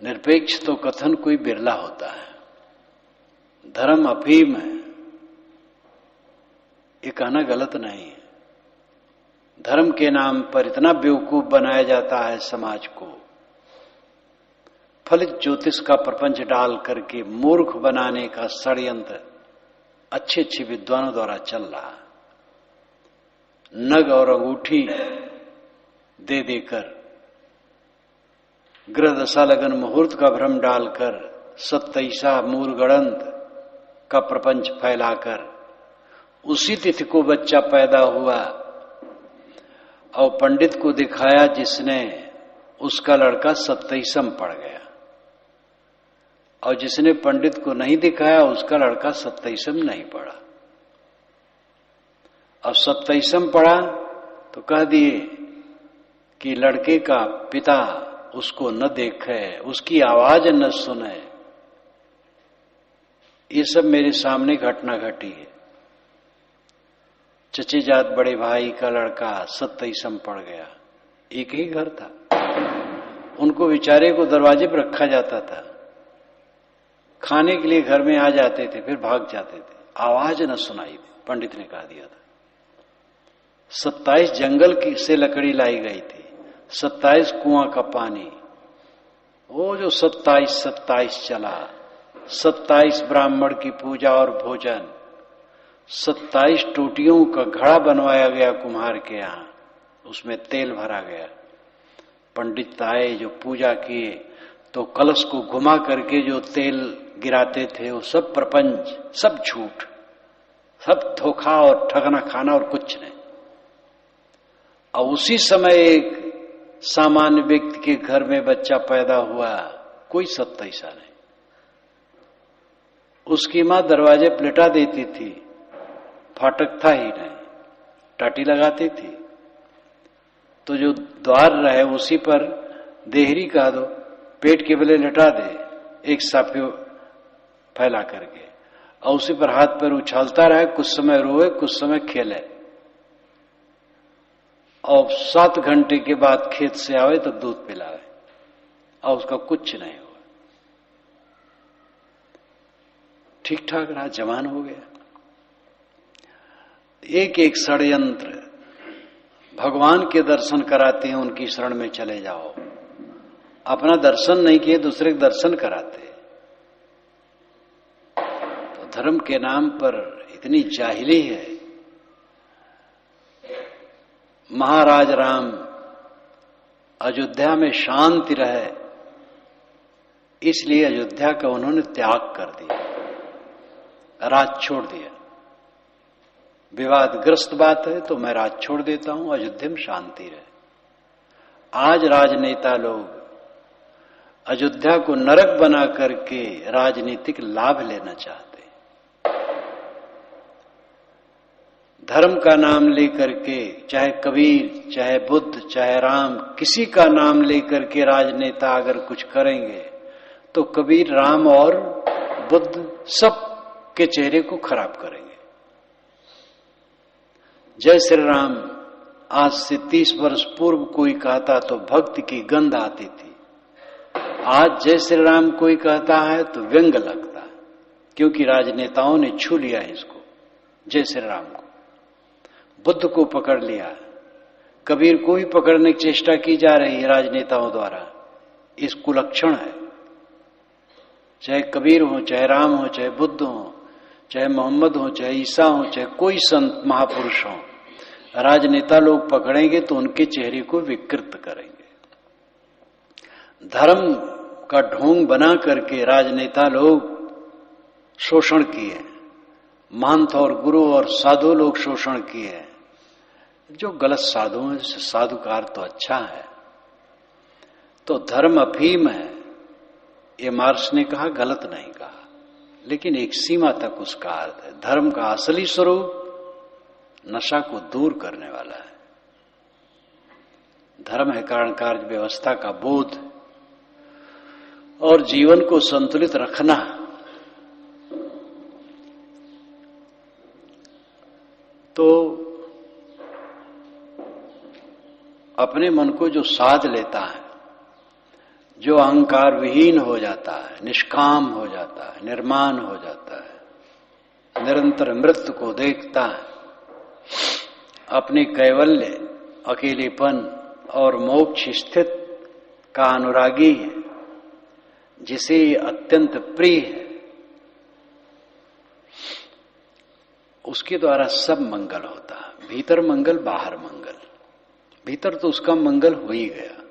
निरपेक्ष तो कथन कोई बिरला होता है। धर्म अफीम है, ये कहना गलत नहीं है। धर्म के नाम पर इतना बेवकूफ बनाया जाता है समाज को, फलित ज्योतिष का प्रपंच डाल करके मूर्ख बनाने का षड्यंत्र अच्छे अच्छे विद्वानों द्वारा चल रहा है। नग और अंगूठी दे देकर, ग्रह दशा लगन मुहूर्त का भ्रम डालकर, 27 मूर्गणंत का प्रपंच फैलाकर, उसी तिथि को बच्चा पैदा हुआ और पंडित को दिखाया जिसने, उसका लड़का 27 पड़ गया, और जिसने पंडित को नहीं दिखाया उसका लड़का 27 नहीं पड़ा। अब 27 पड़ा तो कह दिए कि लड़के का पिता उसको न देखे, उसकी आवाज न सुने। ये सब मेरे सामने घटना घटी है। चचे जात बड़े भाई का लड़का 27 पड़ गया। एक ही घर था, उनको बेचारे को दरवाजे पर रखा जाता था। खाने के लिए घर में आ जाते थे, फिर भाग जाते थे, आवाज न सुनाई दी। पंडित ने कहा दिया था। 27 जंगल की से लकड़ी लाई गई थी, 27 कुआं का पानी, वो जो 27 चला, 27 ब्राह्मण की पूजा और भोजन, 27 टोटियों का घड़ा बनवाया गया कुम्हार के यहां, उसमें तेल भरा गया। पंडित आए जो पूजा किए तो कलश को घुमा करके जो तेल गिराते थे वो सब प्रपंच, सब झूठ, सब धोखा और ठगना खाना और कुछ नहीं। और उसी समय एक सामान्य व्यक्ति के घर में बच्चा पैदा हुआ, कोई सत्य ऐसा नहीं। उसकी मां दरवाजे पलटा देती थी, फाटक था ही नहीं, टाटी लगाती थी, तो जो द्वार रहे उसी पर देहरी का दो, पेट के बले लटा दे एक साफे फैला करके, और उसी पर हाथ पैर उछालता रहे, कुछ समय रोए कुछ समय खेले, और 7 घंटे के बाद खेत से आवे तो दूध पिलावे, और उसका कुछ नहीं हुआ, ठीक ठाक रहा, जवान हो गया। एक एक षड्यंत्र, भगवान के दर्शन कराते हैं, उनकी शरण में चले जाओ, अपना दर्शन नहीं किए दूसरे के दर्शन कराते। तो धर्म के नाम पर इतनी जाहिली है। महाराज राम अयोध्या में शांति रहे, इसलिए अयोध्या का उन्होंने त्याग कर दिया, राज छोड़ दिया। विवादग्रस्त बात है तो मैं राज छोड़ देता हूं, अयोध्या में शांति रहे। आज राजनेता लोग अयोध्या को नरक बना करके राजनीतिक लाभ लेना चाहते हैं। धर्म का नाम लेकर के, चाहे कबीर, चाहे बुद्ध, चाहे राम, किसी का नाम लेकर के राजनेता अगर कुछ करेंगे तो कबीर, राम और बुद्ध सब के चेहरे को खराब करेंगे। जय श्री राम आज से 30 वर्ष पूर्व कोई कहता तो भक्ति की गंध आती थी, आज जय श्री राम कोई कहता है तो व्यंग लगता है, क्योंकि राजनेताओं ने छू लिया इसको, जय श्री राम को। बुद्ध को पकड़ लिया, कबीर को ही पकड़ने की चेष्टा की जा रही है राजनेताओं द्वारा, इस कुलक्षण है। चाहे कबीर हो, चाहे राम हो, चाहे बुद्ध हो, चाहे मोहम्मद हो, चाहे ईसा हो, चाहे कोई संत महापुरुष हो, राजनेता लोग पकड़ेंगे तो उनके चेहरे को विकृत करेंगे। धर्म का ढोंग बना करके राजनेता लोग शोषण किए, महंत और गुरु और साधु लोग शोषण किए। जो गलत साधु है, साधु का अर्थ तो अच्छा है, तो धर्म अफीम है, ये मार्क्स ने कहा, गलत नहीं कहा, लेकिन एक सीमा तक उसका अर्थ है। धर्म का असली स्वरूप नशा को दूर करने वाला है। धर्म है कारण कार्य व्यवस्था का बोध और जीवन को संतुलित रखना। तो अपने मन को जो साध लेता है, जो अहंकार विहीन हो जाता है, निष्काम हो जाता है, निर्माण हो जाता है, निरंतर मृत्यु को देखता है, अपने कैवल्य, अकेलेपन और मोक्ष स्थित का अनुरागी है, जिसे अत्यंत प्रिय है, उसके द्वारा सब मंगल होता है। भीतर मंगल, बाहर मंगल। भीतर तो उसका मंगल हो ही गया,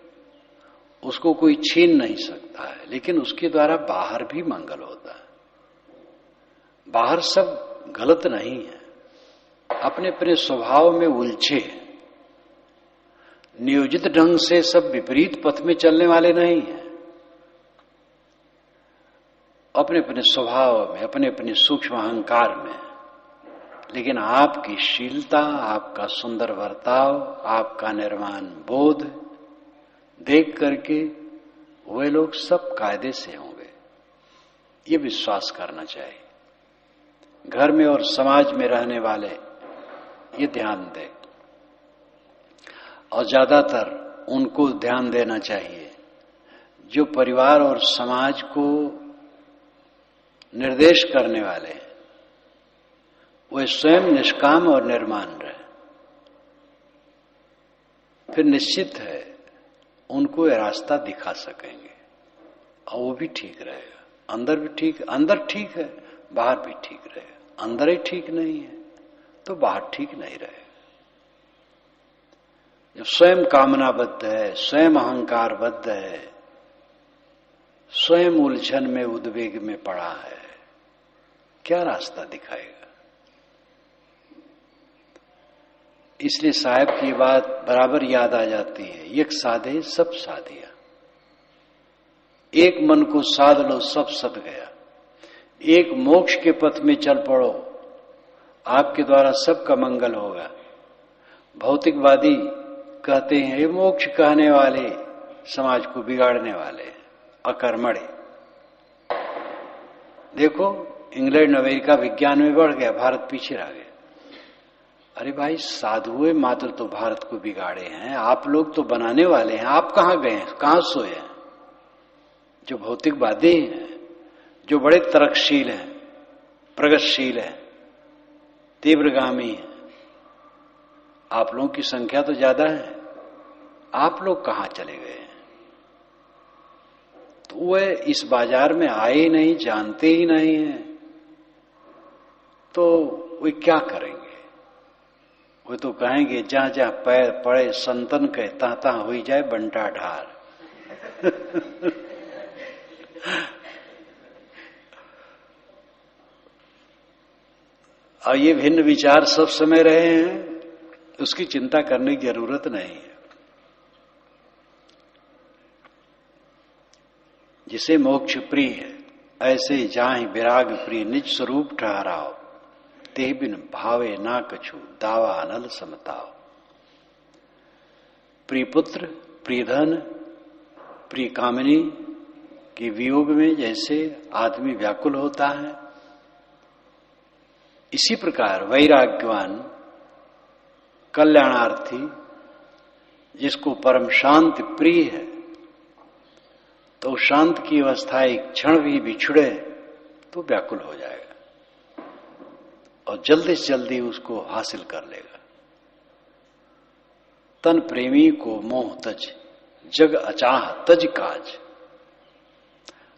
उसको कोई छीन नहीं सकता है, लेकिन उसके द्वारा बाहर भी मंगल होता है। बाहर सब गलत नहीं है, अपने अपने स्वभाव में उलझे, नियोजित ढंग से सब विपरीत पथ में चलने वाले नहीं हैं। अपने अपने स्वभाव में, अपने अपने सूक्ष्म अहंकार में, लेकिन आपकी शीलता, आपका सुंदर बर्ताव, आपका निर्माण बोध देख करके वे लोग सब कायदे से होंगे, ये विश्वास करना चाहिए। घर में और समाज में रहने वाले ये ध्यान दें, और ज्यादातर उनको ध्यान देना चाहिए जो परिवार और समाज को निर्देश करने वाले, वे स्वयं निष्काम और निर्माण रहे। फिर निश्चित है उनको ये रास्ता दिखा सकेंगे और वो भी ठीक रहेगा। अंदर ठीक है, बाहर भी ठीक रहेगा। अंदर ही ठीक नहीं है तो बाहर ठीक नहीं रहेगा। जो स्वयं कामनाबद्ध है, स्वयं अहंकारबद्ध है, स्वयं उलझन में उद्वेग में पड़ा है, क्या रास्ता दिखाएगा? इसलिए साहब की बात बराबर याद आ जाती है, एक साधे सब साधिया। एक मन को साध लो, सब सद गया। एक मोक्ष के पथ में चल पड़ो, आपके द्वारा सबका मंगल होगा। भौतिकवादी कहते हैं ये मोक्ष कहने वाले समाज को बिगाड़ने वाले, अकर्मणे। देखो इंग्लैंड अमेरिका विज्ञान में बढ़ गया, भारत पीछे रह गया। अरे भाई, साधुए मात्र तो भारत को बिगाड़े हैं, आप लोग तो बनाने वाले हैं। आप कहां गए हैं, कहां सोए हैं? जो भौतिकवादी हैं, जो बड़े तर्कशील हैं, प्रगतिशील हैं, तीव्रगामी हैं, आप लोगों की संख्या तो ज्यादा है, आप लोग कहां चले गए हैं? तो वे इस बाजार में आए ही नहीं, जानते ही नहीं है, तो वे क्या करेंगे? वे तो कहेंगे जहां जहां पैर पड़े संतन के तहां तहां हो जाए बंटा ढार। और ये भिन्न विचार सब समय रहे हैं, उसकी चिंता करने की जरूरत नहीं है। जिसे मोक्ष प्रिय है, ऐसे जाहि विराग प्रिय निज स्वरूप ठहराओ, ते बिन भावे ना कछु दावा अनल समताओ। प्रिय पुत्र, प्रिय धन, प्रिय कामिनी के वियोग में जैसे आदमी व्याकुल होता है, इसी प्रकार वैराग्यवान कल्याणार्थी जिसको परम शांति प्रिय है, तो शांत की अवस्था एक क्षण भी बिछुड़े तो व्याकुल हो जाएगा और जल्दी से जल्दी उसको हासिल कर लेगा। तन प्रेमी को मोह तज, जग अचाह तज काज।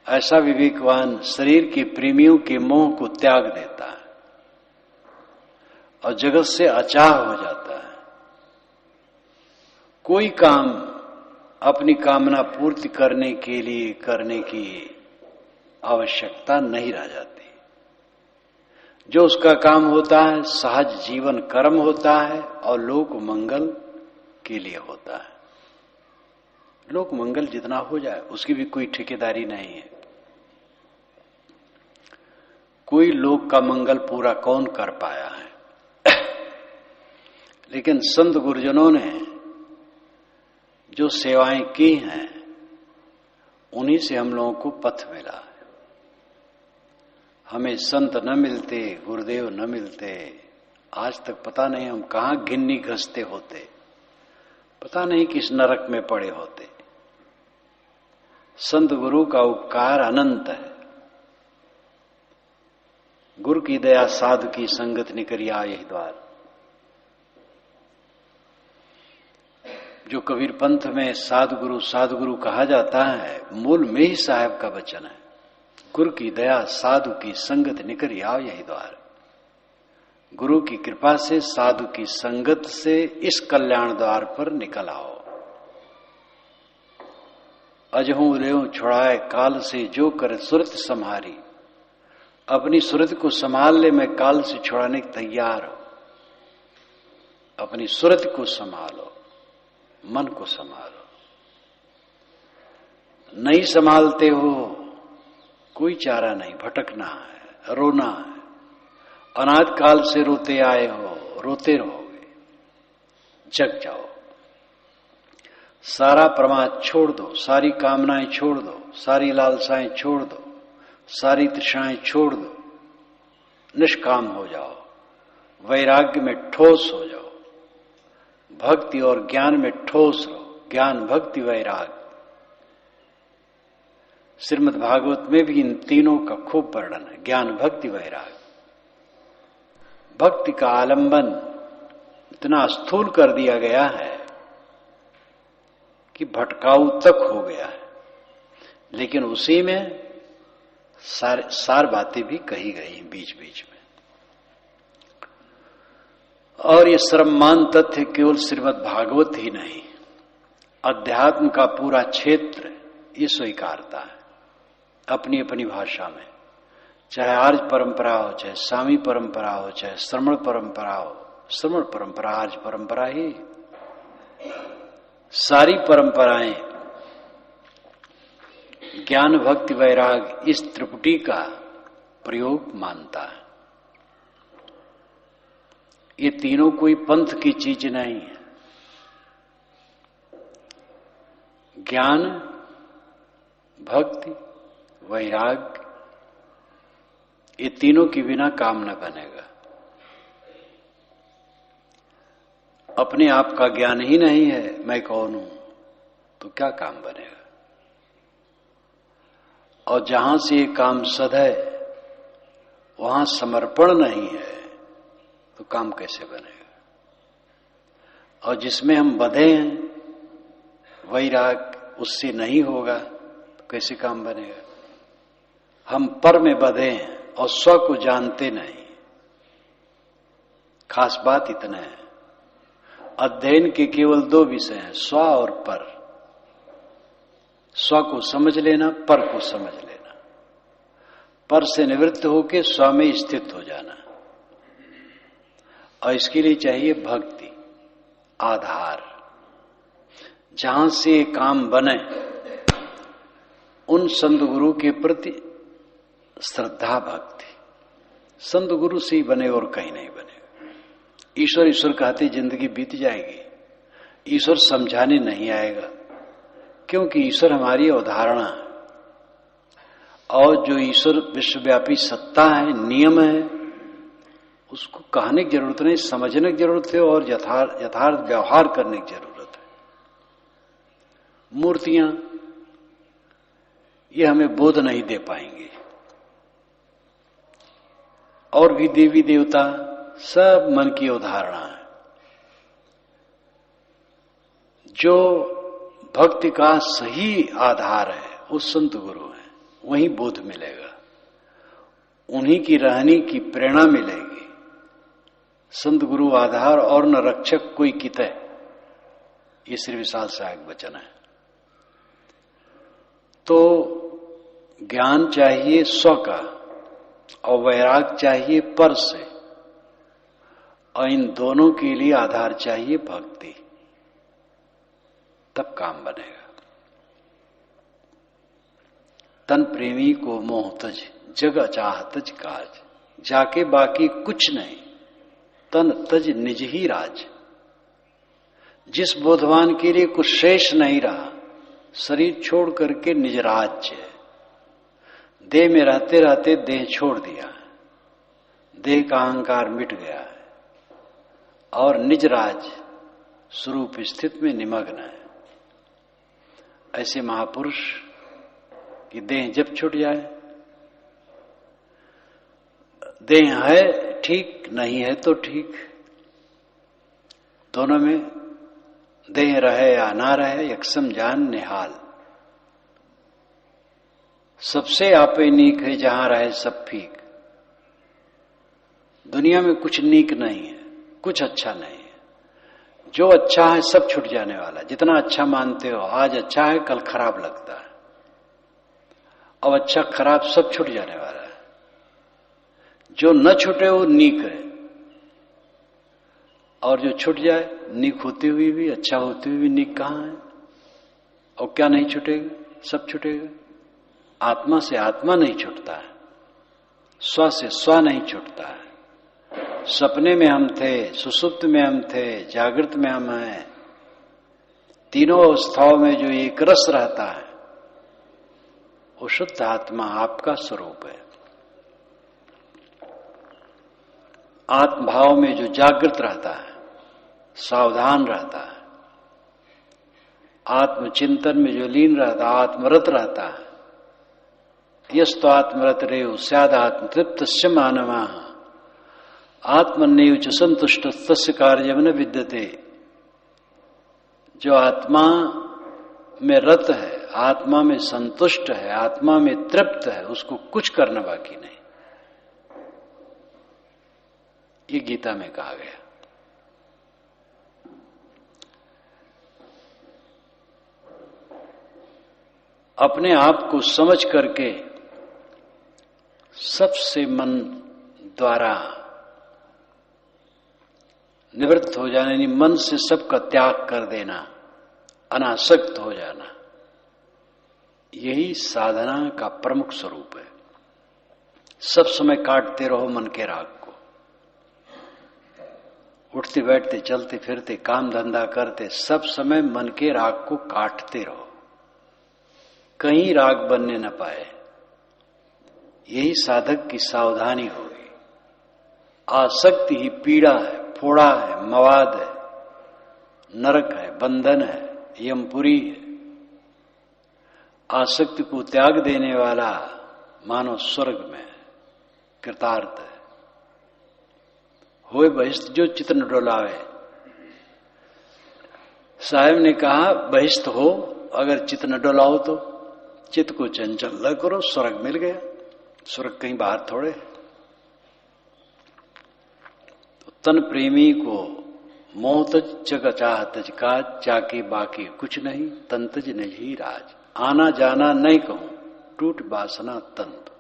ऐसा विवेकवान शरीर के प्रेमियों के मोह को त्याग देता है और जगत से अचाह हो जाता है। कोई काम अपनी कामना पूर्ति करने के लिए करने की आवश्यकता नहीं रह जाती। जो उसका काम होता है सहज जीवन कर्म होता है और लोक मंगल के लिए होता है। लोक मंगल जितना हो जाए उसकी भी कोई ठेकेदारी नहीं है। कोई लोक का मंगल पूरा कौन कर पाया है? लेकिन संत गुरुजनों ने जो सेवाएं की हैं उन्हीं से हम लोगों को पथ मिला है। हमें संत न मिलते, गुरुदेव न मिलते, आज तक पता नहीं हम कहां गिन्नी घसते होते, पता नहीं किस नरक में पड़े होते। संत गुरु का उपकार अनंत है। गुरु की दया साधु की संगत निकरिया यही द्वार। जो कबीर पंथ में साधु गुरु कहा जाता है, मूल में ही साहब का वचन है, गुरु की दया साधु की संगत निकल आओ यही द्वार। गुरु की कृपा से, साधु की संगत से इस कल्याण द्वार पर निकल आओ। अजहू रेऊ छुड़ाए काल से जो कर सुरत संहारी। अपनी सुरत को संभाल ले, मैं काल से छुड़ाने के तैयार हूं। अपनी सुरत को संभालो, मन को संभालो। नहीं संभालते हो कोई चारा नहीं, भटकना है, रोना है। अनाद काल से रोते आए हो, रोते रहोगे। जग जाओ, सारा प्रमाद छोड़ दो, सारी कामनाएं छोड़ दो, सारी लालसाएं छोड़ दो, सारी तृष्णाएं छोड़ दो, निष्काम हो जाओ, वैराग्य में ठोस हो जाओ, भक्ति और ज्ञान में ठोस रहो। ज्ञान, भक्ति, वैराग। श्रीमद् भागवत में भी इन तीनों का खूब वर्णन है, ज्ञान, भक्ति, वैराग। भक्ति का आलंबन इतना स्थूल कर दिया गया है कि भटकाऊ तक हो गया है, लेकिन उसी में सार बातें भी कही गई बीच बीच में। और ये सर्वमान तथ्य केवल श्रीमद् भागवत ही नहीं, अध्यात्म का पूरा क्षेत्र ये स्वीकारता है अपनी अपनी भाषा में, चाहे आर्य परंपरा हो, चाहे स्वामी परंपरा हो, चाहे श्रमण परंपरा हो। श्रमण परंपरा आर्य परंपरा ही, सारी परंपराएं ज्ञान भक्ति वैराग इस त्रिपुटी का प्रयोग मानता है। ये तीनों कोई पंथ की चीज नहीं है। ज्ञान भक्ति वैराग ये तीनों के बिना काम न बनेगा। अपने आप का ज्ञान ही नहीं है मैं कौन हूं, तो क्या काम बनेगा। और जहां से ये काम सद है वहां समर्पण नहीं है, तो काम कैसे बनेगा। और जिसमें हम बंधे हैं वैराग उससे नहीं होगा, तो कैसे काम बनेगा। हम पर में बंधे हैं और स्व को जानते नहीं। खास बात इतना है, अध्ययन के केवल दो विषय हैं, स्व और पर। स्व को समझ लेना, पर को समझ लेना। पर से निवृत्त होकर स्व में स्थित हो जाना। और इसके लिए चाहिए भक्ति, आधार। जहां से काम बने उन संत गुरु के प्रति श्रद्धा भक्ति। संत गुरु से ही बने और कहीं नहीं बनेगा। ईश्वर ईश्वर कहते जिंदगी बीत जाएगी, ईश्वर समझाने नहीं आएगा, क्योंकि ईश्वर हमारी अवधारणा है। और जो ईश्वर विश्वव्यापी सत्ता है, नियम है, उसको कहने की जरूरत नहीं, समझने की जरूरत है और यथार्थ व्यवहार करने की जरूरत है। मूर्तियां ये हमें बोध नहीं दे पाएंगे, और भी देवी देवता सब मन की अवधारणा है। जो भक्ति का सही आधार है वो संत गुरु है, वहीं बोध मिलेगा, उन्हीं की रहने की प्रेरणा मिलेगी। संत गुरु आधार और न रक्षक कोई कित है, ये श्री विशाल सहायक वचन है। तो ज्ञान चाहिए स्व का और वैराग चाहिए पर से, और इन दोनों के लिए आधार चाहिए भक्ति, तब काम बनेगा। तन प्रेमी को मोह तज, जग चाहतज काज, जाके बाकी कुछ नहीं, तन तज निज ही राज। जिस बोधवान के लिए कुछ शेष नहीं रहा, शरीर छोड़ करके निज राज्य, देह में रहते रहते देह छोड़ दिया, देह का अहंकार मिट गया है और निज राज स्वरूप स्थित में निमग्न है। ऐसे महापुरुष की देह जब छूट जाए, देह है ठीक, नहीं है तो ठीक, दोनों में देह रहे या ना रहे यकसम जान निहाल। सबसे आपे नीक है जहां रहे सब फीक। दुनिया में कुछ नीक नहीं है, कुछ अच्छा नहीं है। जो अच्छा है सब छूट जाने वाला। जितना अच्छा मानते हो, आज अच्छा है कल खराब लगता है, अब अच्छा खराब सब छूट जाने वाला है। जो न छूटे वो नीक है, और जो छूट जाए नीक होते हुए भी, अच्छा होते हुए भी नीक कहां है। और क्या नहीं छूटेगा, सब छूटेगा। आत्मा से आत्मा नहीं छूटता है, स्व से स्व नहीं छूटता है। सपने में हम थे, सुसुप्त में हम थे, जागृत में हम हैं। तीनों अवस्थाओं में जो एक रस रहता है वो शुद्ध आत्मा आपका स्वरूप है। आत्मभाव में जो जागृत रहता है, सावधान रहता है, आत्मचिंतन में जो लीन रहता है, आत्मरत रहता है। यस्तो आत्मरत रेव स्याद आत्म तृप्त मानवा आत्मन्यु च संतुष्ट तस्य कार्यम न विद्यते। जो आत्मा में रत है, आत्मा में संतुष्ट है, आत्मा में तृप्त है, उसको कुछ करना बाकी नहीं। ये गीता में कहा गया। अपने आप को समझ करके सबसे मन द्वारा निवृत्त हो जाना, यानी मन से सबका त्याग कर देना, अनासक्त हो जाना, यही साधना का प्रमुख स्वरूप है। सब समय काटते रहो मन के राग को, उठते बैठते चलते फिरते काम धंधा करते सब समय मन के राग को काटते रहो, कहीं राग बनने न पाए। यही साधक की सावधानी होगी। आसक्ति ही पीड़ा है, फोड़ा है, मवाद है, नरक है, बंधन है, यमपुरी है। आसक्ति को त्याग देने वाला मानो स्वर्ग में कृतार्थ है। होए बहिष्ठ जो चित्त न डोलावे। साहब ने कहा बहिष्ठ हो, अगर चित्त न डोलाओ तो चित्त को चंचल न करो, स्वर्ग मिल गया। स्वर्ग कहीं बाहर थोड़े। तो तन प्रेमी को मोहतज जग चाहतज का, चाके बाकी कुछ नहीं, तंतज नहीं राज। आना जाना नहीं कहूं, टूट वासना तंत।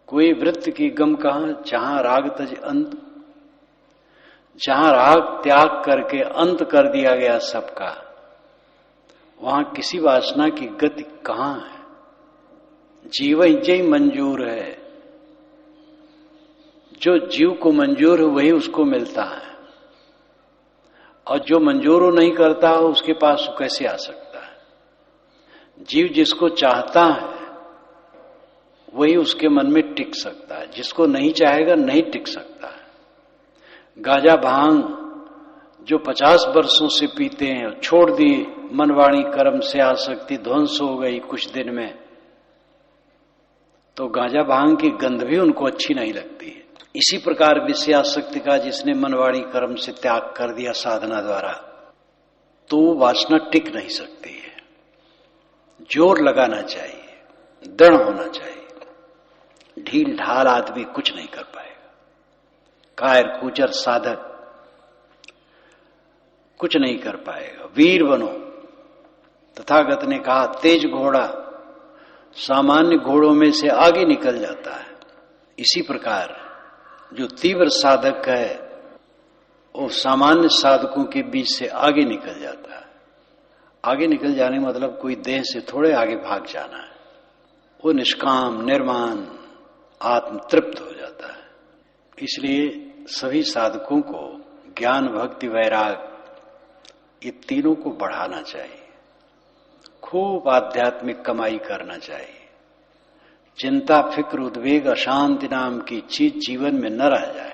कोई वृत्त की गम कहां, जहां राग तज अंत। जहां राग त्याग करके अंत कर दिया गया सबका, वहां किसी वासना की गति कहां है। जीव जय मंजूर है, जो जीव को मंजूर है वही उसको मिलता है, और जो मंजूर नहीं करता हो उसके पास वो कैसे आ सकता है। जीव जिसको चाहता है वही उसके मन में टिक सकता है, जिसको नहीं चाहेगा नहीं टिक सकता है। गांजा भांग जो 50 वर्षों से पीते हैं और छोड़ दी, मनवाणी कर्म से आसक्ति ध्वंस हो गई कुछ दिन में, तो गांजा भांग की गंध भी उनको अच्छी नहीं लगती है। इसी प्रकार विषयासक्ति का जिसने मनवाणी कर्म से त्याग कर दिया साधना द्वारा, तो वासना टिक नहीं सकती है। जोर लगाना चाहिए, दृढ़ होना चाहिए। ढील ढाल आदमी कुछ नहीं कर पाएगा। कायर कूचर साधक कुछ नहीं कर पाएगा। वीर बनो। तथागत ने कहा तेज घोड़ा सामान्य घोड़ों में से आगे निकल जाता है। इसी प्रकार जो तीव्र साधक है वो सामान्य साधकों के बीच से आगे निकल जाता है। आगे निकल जाने मतलब कोई देह से थोड़े आगे भाग जाना है। वो निष्काम निर्माण आत्म तृप्त हो जाता है। इसलिए सभी साधकों को ज्ञान भक्ति वैराग ये तीनों को बढ़ाना चाहिए। खूब आध्यात्मिक कमाई करना चाहिए। चिंता फिक्र उद्वेग अशांति नाम की चीज जीवन में न रह जाए।